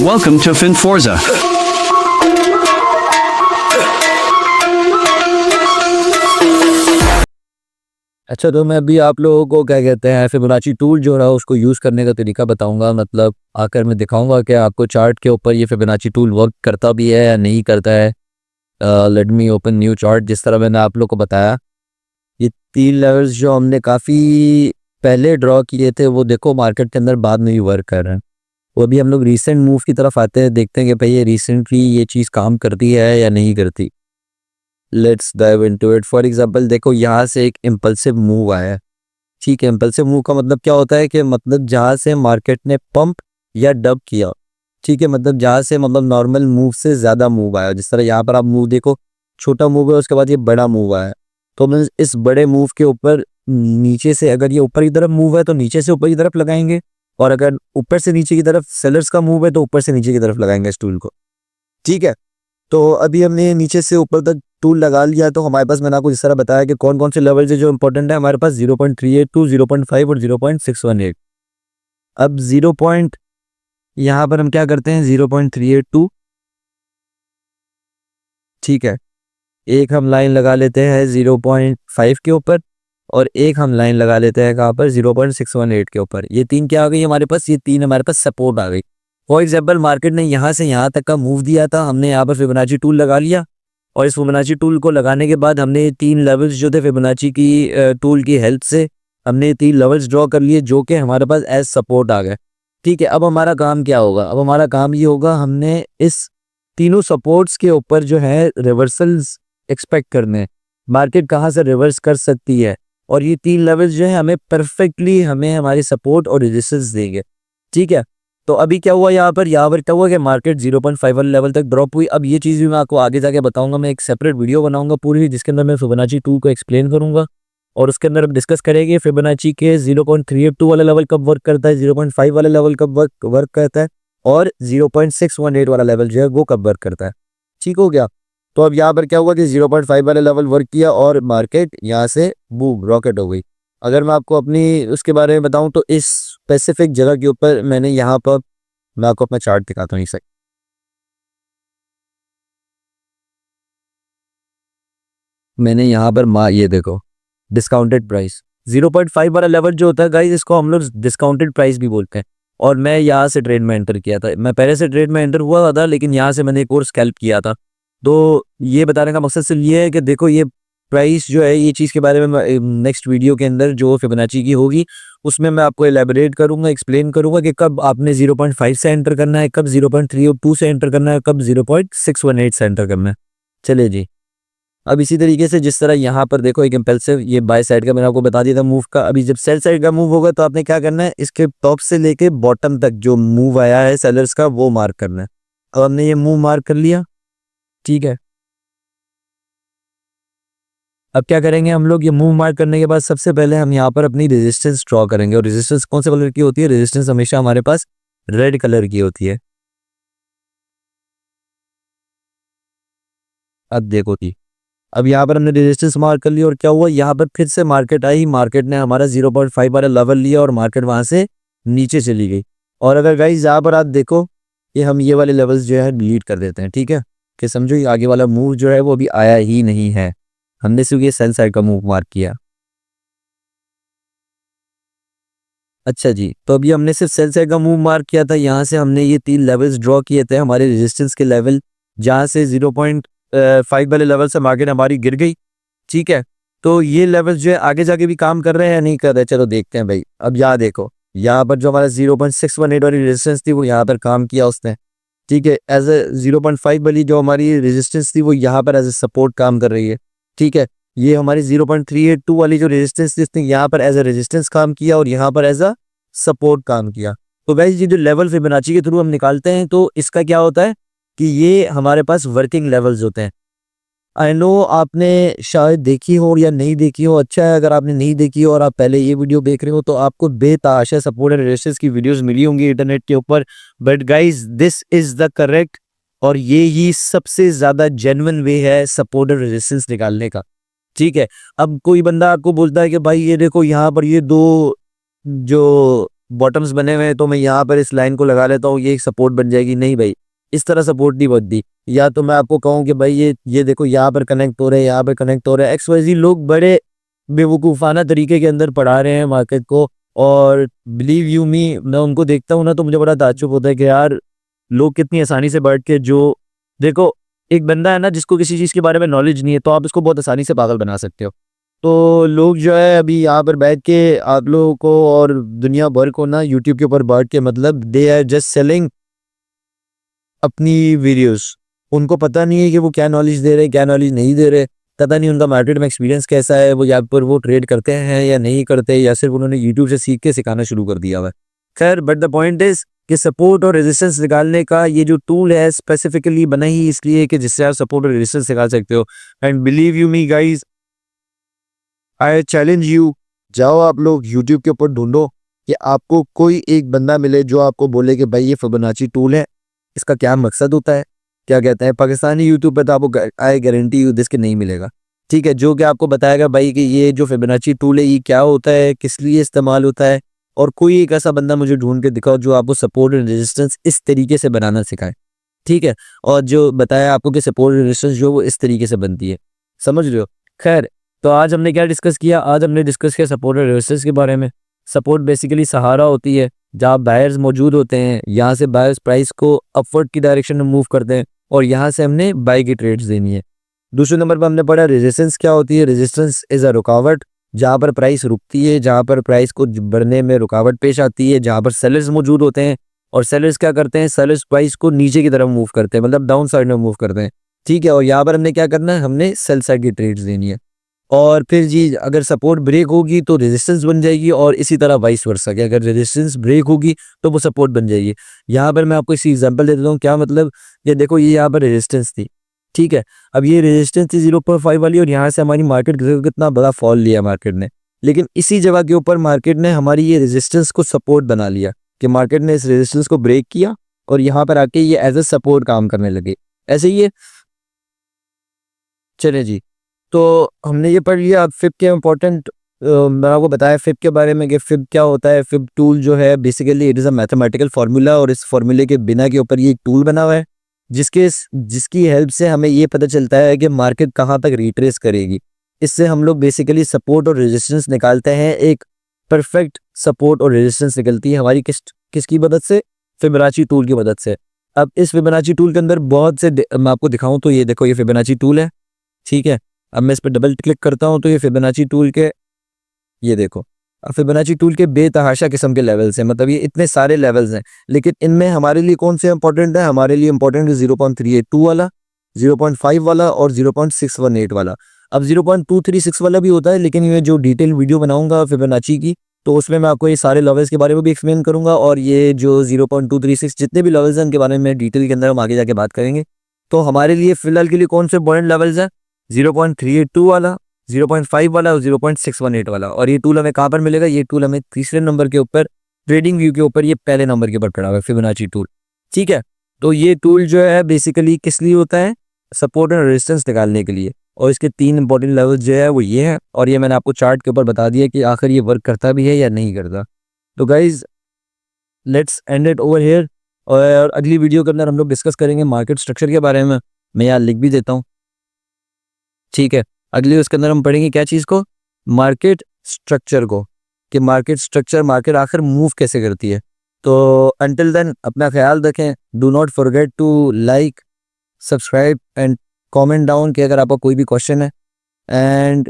Welcome to FinForza. अच्छा, तो मैं अभी आप लोगों को क्या कहते हैं फिबोनाची टूल जो है उसको यूज़ करने का तरीका बताऊंगा। मतलब आकर मैं दिखाऊंगा कि आपको चार्ट के ऊपर ये फिबोनाची टूल वर्क करता भी है या नहीं करता है। Let me open new chart. जिस तरह मैंने आप लोग को बताया, ये 3 लेवल्स जो हमने काफ़ी पहले ड्रॉ किए थे वो देखो मार्केट के अंदर बाद में भी वर्क कर रहे हैं। वो अभी हम लोग रीसेंट मूव की तरफ आते हैं, देखते हैं कि भाई ये रिसेंटली ये चीज़ काम करती है या नहीं करती। Let's dive into it. For example देखो, यहाँ से एक इम्पल्सिव मूव आया है। ठीक है, इम्पल्सिव मूव का मतलब क्या होता है कि मतलब जहाँ से मार्केट ने पंप या डब किया। ठीक है, मतलब जहाँ से मतलब नॉर्मल मूव से ज़्यादा मूव आया। जिस तरह यहाँ पर आप मूव देखो, छोटा मूव है, उसके बाद ये बड़ा मूव आया। तो हम इस बड़े मूव के ऊपर नीचे से, अगर ये ऊपर की तरफ मूव है तो नीचे से ऊपर की तरफ लगाएंगे, और अगर ऊपर से नीचे की तरफ सेलर्स का मूव है तो ऊपर से नीचे की तरफ लगाएंगे इस टूल को। ठीक है, तो अभी हमने नीचे से ऊपर तक टूल लगा लिया। तो हमारे पास, मैंने आपको जिस तरह बताया कि कौन कौन से लेवल से जो इंपॉर्टेंट है, हमारे पास 0.382, 0.5 और 0.618। अब 0. यहाँ पर हम क्या करते हैं, 0.382। ठीक है, एक हम लाइन लगा लेते हैं 0.5 के ऊपर, और एक हम लाइन लगा लेते हैं कहाँ पर, 0.618 के ऊपर। ये तीन क्या आ गई हमारे पास, ये तीन हमारे पास सपोर्ट आ गई। फॉर एग्जाम्पल मार्केट ने यहाँ से यहाँ तक का मूव दिया था, हमने यहाँ पर फिबोनाची टूल लगा लिया, और इस फिबोनाची टूल को लगाने के बाद हमने 3 लेवल्स जो थे फिबोनाची की टूल की हेल्प से हमने 3 लेवल्स ड्रॉ कर लिए जो कि हमारे पास एज सपोर्ट आ गए। ठीक है, अब हमारा काम क्या होगा, अब हमारा काम ये होगा, हमने इस तीनों सपोर्ट्स के ऊपर जो है रिवर्सल्स एक्सपेक्ट करने हैं। मार्केट कहाँ से रिवर्स कर सकती है, और ये 3 लेवल्स जो है हमें परफेक्टली हमें हमारी सपोर्ट और रेजिस्टेंस देंगे। ठीक है, तो अभी क्या हुआ यहाँ पर क्या हुआ कि मार्केट 0.5 वाले लेवल तक ड्रॉप हुई। अब ये चीज़ भी मैं आपको आगे जाके बताऊंगा। मैं एक सेपरेट वीडियो बनाऊंगा पूरी, जिसके अंदर मैं फिबोनाची टूल को एक्सप्लेन करूंगा, और उसके अंदर हम डिस्कस करेंगे फिबोनाची के 0.382 वाला लेवल कब वर्क करता है, 0.5 वाला लेवल कब वर्क करता है, और 0.618 वाला लेवल जो है वो कब वर्क करता है। ठीक हो गया। तो अब यहाँ पर क्या हुआ कि 0.5 वाला लेवल वर्क किया और मार्केट यहाँ से बूम रॉकेट हो गई। अगर मैं आपको अपनी उसके बारे में बताऊं तो इस स्पेसिफिक जगह के ऊपर मैंने यहाँ पर, मैं आपको अपना चार्ट दिखाता हूँ। मैंने यहाँ पर ये देखो, डिस्काउंटेड प्राइस 0.5 वाला लेवल जो होता है गाइस, इसको हम लोग डिस्काउंटेड प्राइस भी बोलते हैं। और मैं यहाँ से ट्रेड में एंटर किया था, मैं पहले से ट्रेड में एंटर हुआ था, लेकिन यहाँ से मैंने एक और स्कैल्प किया था। तो ये बताने का मकसद सिर्फ ये है कि देखो ये प्राइस जो है, ये चीज़ के बारे में नेक्स्ट वीडियो के अंदर जो फिबोनाची की होगी उसमें मैं आपको एलैबोरेट करूंगा, एक्सप्लेन करूंगा कि कब आपने 0.5 से एंटर करना है, कब 0.302 से एंटर करना है, कब 0.618 से एंटर करना है। चलिए जी, अब इसी तरीके से जिस तरह यहाँ पर देखो एक इम्पल्सिव, ये बाय साइड का मैंने आपको बता दिया था मूव का। अभी जब सेल साइड का मूव होगा तो आपने क्या करना है, इसके टॉप से लेके बॉटम तक जो मूव आया है सेलर्स का वो मार्क करना है। अब हमने ये मूव मार्क कर लिया। ठीक है, अब क्या करेंगे हम लोग, ये मूव मार्क करने के बाद सबसे पहले हम यहाँ पर अपनी रेजिस्टेंस ड्रॉ करेंगे। और रेजिस्टेंस कौन से कलर की होती है, रेजिस्टेंस हमेशा हमारे पास रेड कलर की होती है। अब देखो जी, अब यहाँ पर हमने रेजिस्टेंस मार्क कर लिया, और क्या हुआ, यहाँ पर फिर से मार्केट आई, मार्केट ने हमारा 0.5 वाला लेवल लिया और मार्केट वहाँ से नीचे चली गई। और अगर गाइस यहाँ पर आप देखो, ये हम ये वाले लेवल्स जो है डिलीट कर देते हैं। ठीक है, कि समझो ये आगे वाला मूव जो है वो अभी आया ही नहीं है, हमने सिर्फ ये सेल साइड का मूव मार्क किया। अच्छा जी, तो अभी हमने सिर्फ सेल साइड का मूव मार्क किया था, यहाँ से हमने ये 3 लेवल्स ड्रॉ किए थे हमारे रेजिस्टेंस के लेवल, जहाँ से 0.5 वाले लेवल से मार्केट हमारी गिर गई। ठीक है, तो ये लेवल्स जो है आगे जाके भी काम कर रहे हैं या नहीं कर रहे, चलो देखते हैं भाई। अब यहाँ देखो, यहाँ पर जो हमारा 0.618 वाली रेजिस्टेंस थी वो यहाँ पर काम किया उसने। ठीक है, एज ए 0.5 वाली जो हमारी रेजिस्टेंस थी वो यहाँ पर एज ए सपोर्ट काम कर रही है। ठीक है, ये हमारी 0.382 वाली जो रेजिस्टेंस थी इसने यहाँ पर एज ए रेजिस्टेंस काम किया और यहाँ पर एज अ सपोर्ट काम किया। तो गाइस ये जो लेवल फिबोनाची के थ्रू हम निकालते हैं तो इसका क्या होता है कि ये हमारे पास वर्किंग लेवल्स होते हैं। आई नो आपने शायद देखी हो या नहीं देखी हो। अच्छा है अगर आपने नहीं देखी हो और आप पहले ये वीडियो देख रहे हो तो आपको बेताशा सपोर्ट एंड रेजिस्टेंस की वीडियोस मिली होंगी इंटरनेट के ऊपर, but guys this is the correct और ये ही सबसे ज्यादा जेन्युइन वे है सपोर्ट एंड रेजिस्टेंस निकालने का। ठीक है, अब कोई बंदा आपको बोलता है कि भाई ये देखो यहाँ पर ये दो जो बॉटम्स बने हुए हैं तो मैं यहाँ पर इस लाइन को लगा लेता हूँ, ये एक सपोर्ट बन जाएगी। नहीं भाई, इस तरह सपोर्ट नहीं बनती। या तो मैं आपको कहूँ कि भाई ये देखो यहाँ पर कनेक्ट हो रहे हैं, यहाँ पर कनेक्ट हो रहे हैं। XYZ लोग बड़े बेवकूफ़ाना तरीके के अंदर पढ़ा रहे हैं मार्केट को, और बिलीव यू मी, मैं उनको देखता हूँ ना तो मुझे बड़ा ताज्जुब होता है कि यार लोग कितनी आसानी से बैठ के जो, देखो एक बंदा है ना जिसको किसी चीज़ के बारे में नॉलेज नहीं है तो आप उसको बहुत आसानी से पागल बना सकते हो। तो लोग जो है अभी यहाँ पर बैठ के आप लोगों को और दुनिया भर को ना यूट्यूब के ऊपर बैठ के, मतलब दे आर जस्ट सेलिंग अपनी वीडियोस। उनको पता नहीं है कि वो क्या नॉलेज दे रहे हैं, क्या नॉलेज नहीं दे रहे। पता नहीं उनका मार्केट में एक्सपीरियंस कैसा है, वो यहाँ पर वो ट्रेड करते हैं या नहीं करते, या सिर्फ उन्होंने यूट्यूब से सीख के सिखाना शुरू कर दिया हुआ है। खैर, बट द पॉइंट इज कि सपोर्ट और रेजिस्टेंस निकालने का ये जो टूल है स्पेसिफिकली बना ही इसलिए कि जिससे आप सपोर्ट और रेजिस्टेंस निकाल सकते हो। And believe you me guys, I challenge you, जाओ आप लोग यूट्यूब के ऊपर ढूंढो कि आपको कोई एक बंदा मिले जो आपको बोले कि भाई ये फिबोनाची टूल है, इसका क्या मकसद होता है, क्या कहते हैं। पाकिस्तानी यूट्यूब पे तो आपको आई गारंटी यू दिस के नहीं मिलेगा, ठीक है, जो कि आपको बताएगा भाई कि ये जो फिबोनाची टूल है ये क्या होता है, किस लिए इस्तेमाल होता है। और कोई एक ऐसा बंदा मुझे ढूंढ के दिखाओ जो आपको सपोर्ट एंड रेजिस्टेंस इस तरीके से बनाना सिखाए, ठीक है, और जो बताया आपको कि सपोर्ट रेजिस्टेंस जो वो इस तरीके से बनती है, समझ रहे हो। खैर, तो आज हमने क्या डिस्कस किया, आज हमने डिस्कस किया सपोर्ट और रेजिस्टेंस के बारे में। सपोर्ट बेसिकली सहारा होती है जहाँ बायर्स मौजूद होते हैं, यहाँ से बायर्स प्राइस को अपवर्ड की डायरेक्शन में मूव करते हैं और यहाँ से हमने बाई की ट्रेड्स देनी है। दूसरे नंबर पर हमने पढ़ा रेजिस्टेंस क्या होती है। रेजिस्टेंस इज़ अ रुकावट, जहाँ पर प्राइस रुकती है, जहाँ पर प्राइस को बढ़ने में रुकावट पेश आती है, जहाँ पर सेलर्स मौजूद होते हैं। और सेलर्स क्या करते हैं, सेलर्स प्राइस को नीचे की तरफ मूव करते हैं, मतलब डाउन साइड में मूव करते हैं, ठीक है। और यहाँ पर हमने क्या करना है, हमने सेल साइड की ट्रेड्स देनी है। और फिर जी अगर सपोर्ट ब्रेक होगी तो रेजिस्टेंस बन जाएगी, और इसी तरह वाइस वर्सा कि अगर रेजिस्टेंस ब्रेक होगी तो वो सपोर्ट बन जाएगी। यहाँ पर मैं आपको इसी एग्जांपल दे देता हूँ, क्या मतलब, ये देखो ये यहाँ पर रेजिस्टेंस थी, ठीक है। अब ये रेजिस्टेंस थी 0.5 वाली, और यहाँ से हमारी मार्केट कितना बड़ा फॉल लिया मार्केट ने, लेकिन इसी जगह के ऊपर मार्केट ने हमारी ये रेजिस्टेंस को सपोर्ट बना लिया कि मार्केट ने इस रेजिस्टेंस को ब्रेक किया और यहाँ पर आके ये एज ए सपोर्ट काम करने लगे। ऐसे ही ये चले जी, तो हमने ये पढ़ लिया। अब फिब के इम्पोर्टेंट मैं आपको बताया फिब के बारे में कि फिब क्या होता है। फिब टूल जो है basically it is a mathematical formula, और इस फार्मूले के बिना के ऊपर ये एक टूल बना हुआ है जिसकी हेल्प से हमें ये पता चलता है कि मार्केट कहाँ तक रिट्रेस करेगी। इससे हम लोग बेसिकली सपोर्ट और रेजिस्टेंस निकालते हैं। एक परफेक्ट सपोर्ट और रेजिस्टेंस निकलती है हमारी किसकी मदद से, फिबोनाची टूल की मदद से। अब इस फिबोनाची टूल के अंदर बहुत से मैं आपको दिखाऊं तो ये देखो ये फिबोनाची टूल है, ठीक है। अब मैं इस पर डबल क्लिक करता हूं तो ये फिबोनाची टूल के, ये देखो, अब फिबोनाची टूल के बेतहाशा किस्म के लेवल्स हैं, मतलब ये इतने सारे लेवल्स हैं, लेकिन इनमें हमारे लिए कौन से इंपॉर्टेंट है, हमारे लिए इंपॉर्टेंट है 0.382 वाला, 0.5 वाला और 0.618 वाला। अब 0.236 वाला भी होता है, लेकिन ये जो डिटेल वीडियो बनाऊंगा फिबोनाची की तो उसमें मैं आपको ये सारे लेवल्स के बारे में भी एक्सप्लेन करूंगा, और ये जो 0.236 जितने भी लेवल्स हैं उनके बारे में डिटेल के अंदर हम आगे जाके बात करेंगे। तो हमारे लिए फिलहाल के लिए कौन से इंपॉर्टेंट लेवल्स हैं, 0.382 वाला, 0.5 वाला और 0.618 वाला। और ये टूल हमें कहाँ पर मिलेगा, ये टूल हमें तीसरे नंबर के ऊपर ट्रेडिंग व्यू के ऊपर ये पहले नंबर के ऊपर पड़ा हुआ है फिबोनाची टूल, ठीक है। तो ये टूल जो है बेसिकली किस लिए होता है, सपोर्ट और रेजिस्टेंस निकालने के लिए, और इसके 3 इंपॉर्टेंट लेवल जो है वो ये है, और ये मैंने आपको चार्ट के ऊपर बता दिया कि आखिर ये वर्क करता भी है या नहीं करता। तो guys let's end it over here, और अगली वीडियो के अंदर हम लोग डिस्कस करेंगे मार्केट स्ट्रक्चर के बारे में। मैं यहाँ लिख भी देता हूँ, ठीक है। अगली उसके अंदर हम पढ़ेंगे क्या चीज़ को, मार्केट स्ट्रक्चर को, कि मार्केट स्ट्रक्चर, मार्केट आखिर मूव कैसे करती है। तो अंटिल देन अपना ख्याल रखें, do not forget to like, subscribe and comment down कि अगर आपका कोई भी क्वेश्चन है, and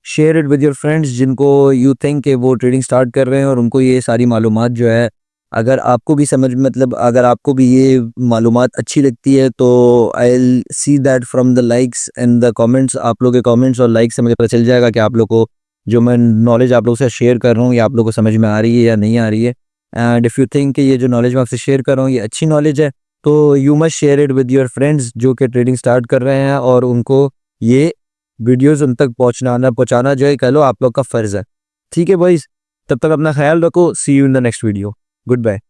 share it with your friends जिनको यू थिंक कि वो ट्रेडिंग स्टार्ट कर रहे हैं और उनको ये सारी मालूमात जो है, अगर आपको भी समझ, मतलब अगर आपको भी ये मालूमात अच्छी लगती है तो I will see that from the likes and the comments. आप लोगों के कमेंट्स और लाइक से मुझे पता चल जाएगा कि आप लोग को जो मैं नॉलेज आप लोगों से शेयर कर रहा हूँ ये आप लोगों को समझ में आ रही है या नहीं आ रही है। एंड इफ़ यू थिंक कि ये जो नॉलेज मैं आपसे शेयर कर रहा हूँ ये अच्छी नॉलेज है तो you must share it with your friends जो कि ट्रेडिंग स्टार्ट कर रहे हैं, और उनको ये वीडियोज़ उन तक पहुँचाना जो है कह लो आप लोग का फ़र्ज़ है, ठीक है बॉयज़। तब तक अपना ख्याल रखो, see you in the next video, good bye.